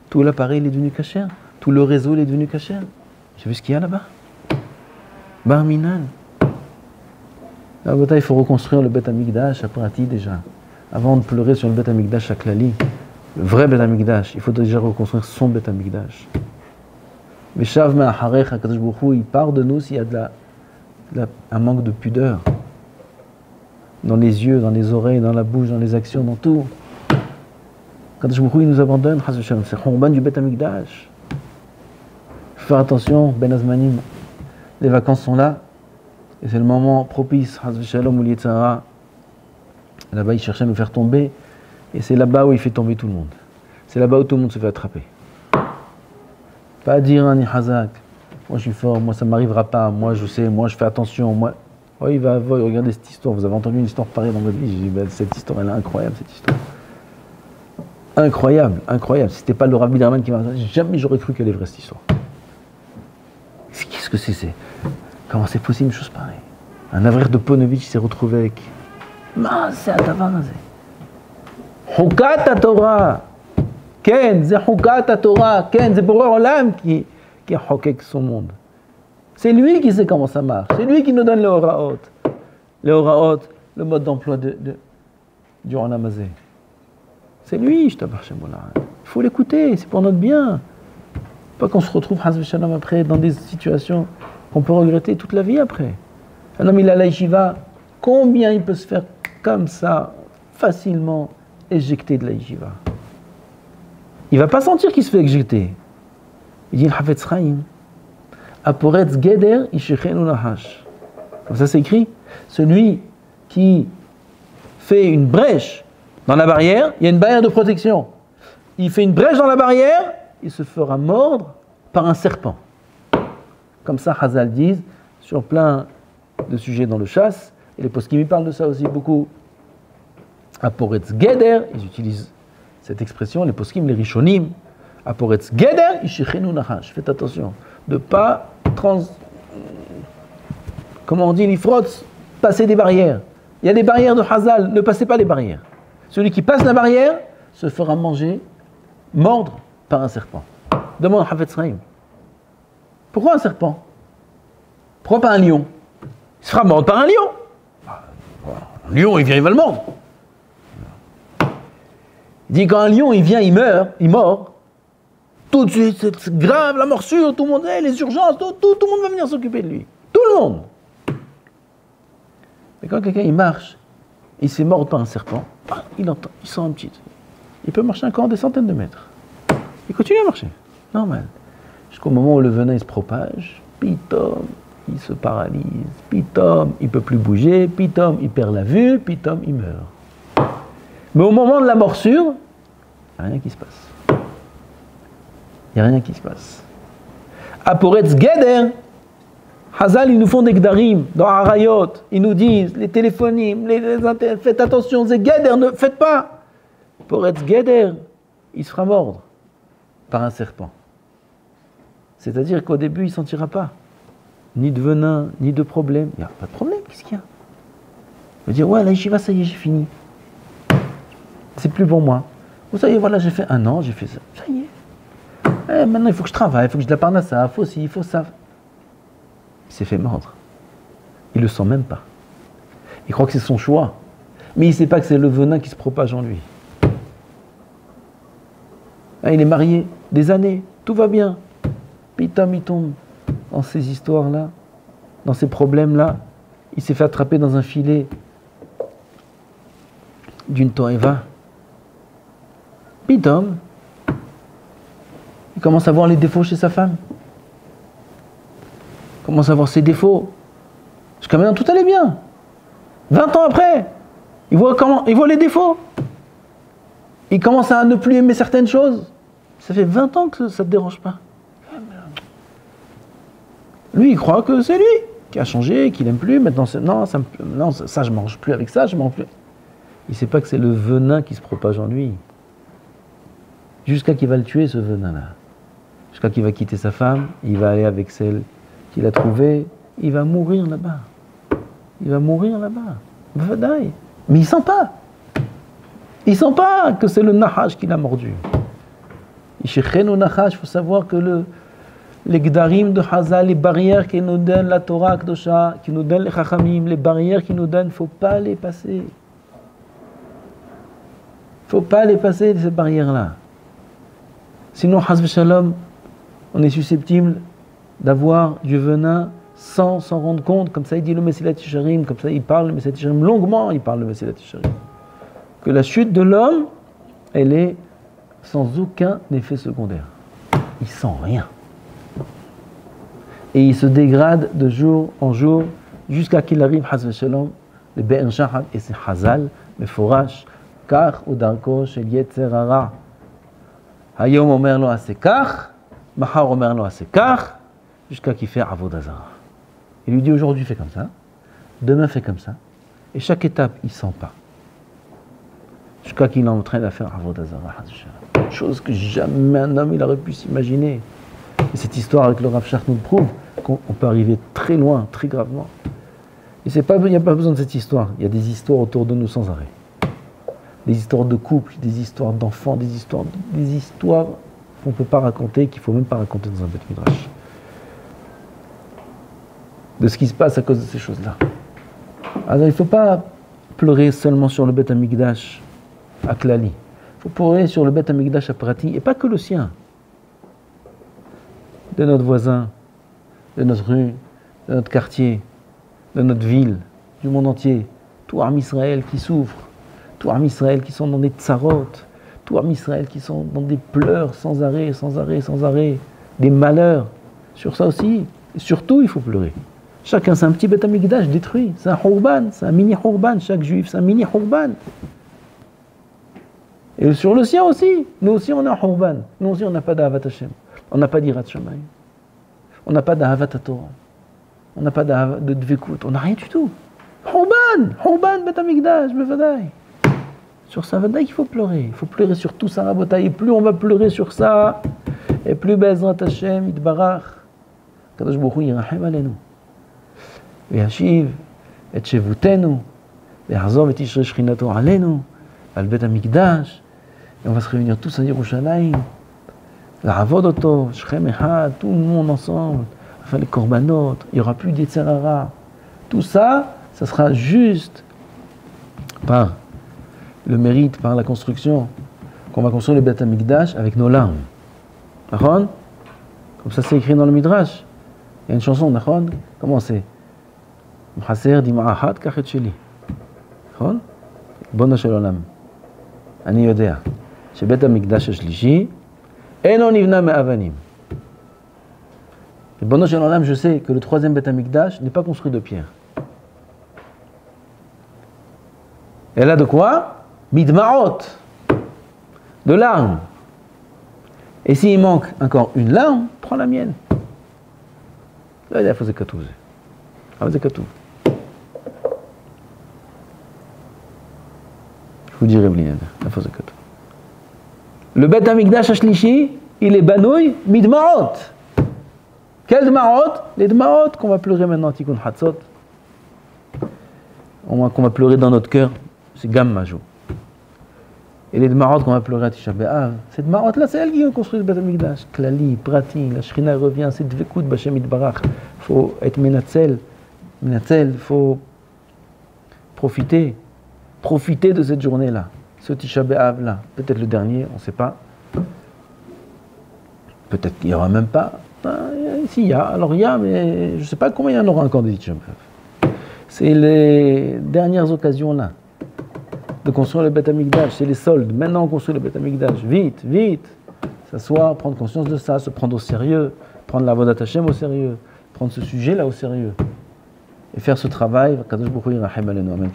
tout l'appareil est devenu cachère, tout le réseau est devenu cachère. J'ai vu ce qu'il y a là-bas. Bar Minan. Là, il faut reconstruire le Bet Amikdash à Prati déjà. Avant de pleurer sur le Bet Amikdash à Klali, le vrai Bet Amikdash, il faut déjà reconstruire son Bet Amikdash. Mais Shav Ma'aharech HaKadosh Baruch Hu, il part de nous s'il y a un manque de pudeur. Dans les yeux, dans les oreilles, dans la bouche, dans les actions, dans tout. Kadosh Baruch Hu, il nous abandonne, c'est Khurban du Bet Amikdash. Faire attention, Ben Azmanim, les vacances sont là, et c'est le moment propice, où l'Yetzara, là-bas il cherchait à nous faire tomber, et c'est là-bas où il fait tomber tout le monde. C'est là-bas où tout le monde se fait attraper. Pas dire un Hazak, moi je suis fort, moi ça ne m'arrivera pas, moi je sais, moi je fais attention, moi... Oh, regardez cette histoire, vous avez entendu une histoire pareille dans votre vie, j'ai dit, ben, cette histoire elle est incroyable, cette histoire. Incroyable, incroyable. Si ce n'était pas le Rav Biderman qui m'a dit, jamais j'aurais cru qu'elle est vraie cette histoire. Qu'est-ce que c'est? Comment c'est possible une chose pareille? Un avraire de Ponovitch s'est retrouvé avec. C'est Atavazé. Hukat Torah. Ken, c'est Hukat Torah. Ken, c'est pour Olam qui a hokek son monde. C'est lui qui sait comment ça marche. C'est lui qui nous donne le Horaot. Le Horaot, le mode d'emploi du Olamazé. C'est lui, je t'abarre chez moi là. Il faut l'écouter, c'est pour notre bien. Pas qu'on se retrouve, Hazv Shalom, après, dans des situations qu'on peut regretter toute la vie après. Un homme, il a la yeshiva, combien il peut se faire comme ça, facilement éjecter de la yeshiva? Il ne va pas sentir qu'il se fait éjecter. Il dit, Hafetz Chaim, Aporetz Geder Ishechenu Nahash. Comme ça c'est écrit, celui qui fait une brèche dans la barrière, il y a une barrière de protection. Il fait une brèche dans la barrière, il se fera mordre par un serpent. Comme ça, Hazal disent, sur plein de sujets dans le chasse, et les poskim parlent de ça aussi beaucoup. Aporetz Geder, ils utilisent cette expression, les poskim, les rishonim. Aporetz Geder, Ishechenu Nahash. Faites attention de ne pas comment on dit, l'ifrotz, passer des barrières. Il y a des barrières de Hazal, ne passez pas les barrières. Celui qui passe la barrière se fera mordre par un serpent. Demande à Hafetz Chaim. Pourquoi un serpent? Pourquoi pas un lion? Il se fera mordre par un lion. Un lion, il vient, il va le mordre. Il dit quand un lion il vient, il mord, tout de suite c'est grave, la morsure, tout le monde, les urgences, tout le monde va venir s'occuper de lui. Tout le monde. Mais quand quelqu'un il marche, il se fait mordre par un serpent, il entend, il sent un petit. Il peut marcher encore des centaines de mètres. Il continue à marcher, normal. Jusqu'au moment où le venin il se propage, pitom, il se paralyse, pitom, il ne peut plus bouger, pitom, il perd la vue, pitom, il meurt. Mais au moment de la morsure, il n'y a rien qui se passe. Il n'y a rien qui se passe. Aporetz Geder, Hazal, ils nous font des Gdarim, dans Harayot, ils nous disent, les téléphonimes, faites attention, c'est Geder, ne faites pas. Aporetz Geder, il se fera mordre par un serpent. C'est-à-dire qu'au début, il ne sentira pas. Ni de venin, ni de problème. Il n'y a pas de problème, qu'est-ce qu'il y a? Il va dire, ouais, la yeshiva, ça y est, j'ai fini. C'est plus pour moi. Vous savez, voilà, j'ai fait 1 an, j'ai fait ça. Ça y est. Maintenant, il faut que je travaille, il faut que je de la parnassa, il faut ci, il faut ça. Il s'est fait mordre. Il ne le sent même pas. Il croit que c'est son choix. Mais il ne sait pas que c'est le venin qui se propage en lui. Il est marié des années, tout va bien. Pitom, il tombe dans ces histoires-là, dans ces problèmes-là. Il s'est fait attraper dans un filet d'une toeva. Pitom, il commence à voir les défauts chez sa femme. Il commence à voir ses défauts. Jusqu'à maintenant, tout allait bien. 20 ans après, il voit les défauts. Il commence à ne plus aimer certaines choses. Ça fait 20 ans que ça ne te dérange pas. Lui, il croit que c'est lui qui a changé, qu'il n'aime plus. Maintenant, ça je ne mange plus avec ça, je ne mange plus. Il ne sait pas que c'est le venin qui se propage en lui. Jusqu'à qu'il va le tuer, ce venin-là. Jusqu'à qu'il va quitter sa femme, il va aller avec celle qu'il a trouvée, il va mourir là-bas. Il va mourir là-bas. Vadaï. Mais il ne sent pas. Il ne sent pas que c'est le Nahash qui l'a mordu. Il faut savoir que les Gdarim de Hazal, les barrières qui nous donnent la Torah Kdosha, qui nous donnent les Chachamim, les barrières qui nous donnent, il ne faut pas les passer. Il ne faut pas les passer, ces barrières-là. Sinon, Haz v'Shalom, on est susceptible d'avoir du venin sans s'en rendre compte. Comme ça, il dit le Mesilat Yesharim, comme ça, il parle le Mesilat Yesharim, longuement, il parle le Mesilat Yesharim. Que la chute de l'homme, elle est sans aucun effet secondaire. Il sent rien. Et il se dégrade de jour en jour jusqu'à qu'il arrive, Haz v'Shalom, le Be'er Shahab, et c'est Hazal, Meforash, Kach ou Darko shel Yetzer Hara. Hayom omer lo ase kach, Mahar omer lo ase kach, jusqu'à qu'il fait Avodah Zarah. Il lui dit aujourd'hui fais comme ça, demain fais comme ça, et chaque étape il ne sent pas. Jusqu'à qu'il est en train de faire Avodah Zarah. Chose que jamais un homme il aurait pu s'imaginer. Et cette histoire avec le Rav Shach nous prouve qu'on peut arriver très loin, très gravement. Et il n'y a pas besoin de cette histoire. Il y a des histoires autour de nous sans arrêt. Des histoires de couple, des histoires d'enfants, des histoires qu'on ne peut pas raconter, qu'il ne faut même pas raconter dans un Beth Midrash. De ce qui se passe à cause de ces choses-là. Alors il ne faut pas pleurer seulement sur le Beth Amikdash à Klali. Il faut pleurer sur le Beth Amikdash à Prati, et pas que le sien. De notre voisin, de notre rue, de notre quartier, de notre ville, du monde entier. Tout Am Israël qui souffre, tout Am Israël qui sont dans des tsarot, tout Am Israël qui sont dans des pleurs sans arrêt, des malheurs. Sur ça aussi, et surtout, il faut pleurer. Chacun, c'est un petit Beth Amikdash détruit, c'est un Hourban, c'est un mini Hourban, chaque juif, c'est un mini Hourban. Et sur le sien aussi, nous aussi on a un Hourban, nous aussi on n'a pas d'Ahavat Hashem. On n'a pas d'Irat Shamayim. On n'a pas d'Ahavat Torah. On n'a pas de Dvekut. On n'a rien du tout. Hourban, Beth Amikdash, Bevadaï. Sur ça, Vadaï, il faut pleurer. Il faut pleurer sur tout ça, Rabotaï. Et plus on va pleurer sur ça, et plus Be'ezrat Hashem, Yitbarach, Kadosh Baruch Hu Yirachem Aleinu. Ve'yashiv et Shevutenu, ve'yachzor et Tishrei Shechinato Aleinu, al Beth Amikdash. Et on va se réunir tous à Yerushalayim. La Ravodoto, Shrem Echad, tout le monde ensemble, enfin les Korbanot, il n'y aura plus d'Yetzer Hara. Tout ça, ça sera juste par le mérite, par la construction qu'on va construire le Beth Amikdash avec nos larmes. D'accord? Comme ça c'est écrit dans le Midrash. Il y a une chanson, d'accord? Comment c'est? M'chaser dima'ahat kachet sheli. D'accord? Bono shel olam. Ani yodea. שבית המקדש השלישי אינו נבנה מאבנים. Rebbeinu shel olam, je sais que le troisième Beth Amikdash n'est pas construit de pierre. Et là de quoi? Midmaot, de larmes. Et s'il manque encore une larme, prends la mienne. Là, il faut se katouze. Je vous dirai, il faut se katouze. Le Beth Amikdash Ashlishi, il est banouille midmaot. Quel dmaot? Les dmaot qu'on va pleurer maintenant, Tikkun Hatzot. Qu'on va pleurer dans notre cœur, c'est Gam Majou. Et les dmaot qu'on va pleurer à Tisha B'Av, ces dmaot là, c'est elle qui a construit le Beth Amikdash. Klali, Prati, la Shrina revient, c'est Dvekut B'Shem Yitbarach. Il faut être menatzel, il faut profiter de cette journée-là. Ce Tisha B'Av là, peut-être le dernier, on ne sait pas. Peut-être qu'il n'y aura même pas. S'il y a, alors il y a, mais je ne sais pas combien il y en aura encore des Tisha B'Av. C'est les dernières occasions là de construire le Beth Amikdash, c'est les soldes. Maintenant on construit le Beth Amikdash, vite, s'asseoir, prendre conscience de ça, se prendre au sérieux, prendre la Avodat Hashem au sérieux, prendre ce sujet là au sérieux et faire ce travail. Kadosh Baruch Hu yirachem aleinu, amen.